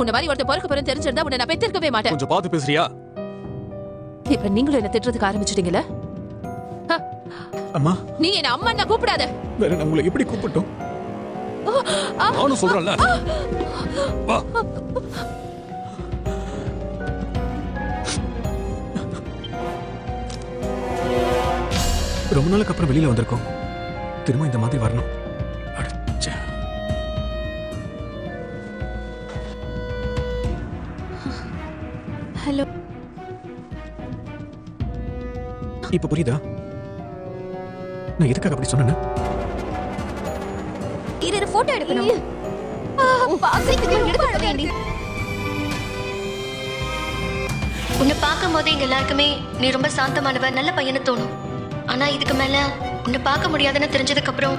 உன்ன மாதிரி ஒருத்தர் பிறக்க போறேன்னு தெரிஞ்சிருந்தா உன்னை நான் பெத்திருக்கவே மாட்டேன். கொஞ்சம் பார்த்து பேசுறியா? இப்ப நீங்களும் என்ன திட்டுறதுக்கு ஆரம்பிச்சிட்டீங்களா? அம்மா, நீ என்ன அம்மா நான் கூப்பிடாத. வேற நான் உங்களை எப்படி கூப்பிட்டோம்? நானும் சொல்றேன்ல. வா. ரொம்ப நாளுக்கு அப்புறம் வெளியில வந்திருக்கோம். திரும்ப இந்த மாதிரி வரணும். அடச்சே. ஹலோ. இப்ப புரியுதா நான் எதுக்காக அப்படி சொன்னேன்னு? இரு போட்டோ எடுக்கணும். உன்னை பார்க்கும் போது எங்க எல்லாருக்குமே நீ ரொம்ப சாந்தமானவ, நல்ல பையனு தோணும். ஆனா இதுக்கு மேல உன்னை பார்க்க முடியாதுன்னு தெரிஞ்சதுக்கு அப்புறம்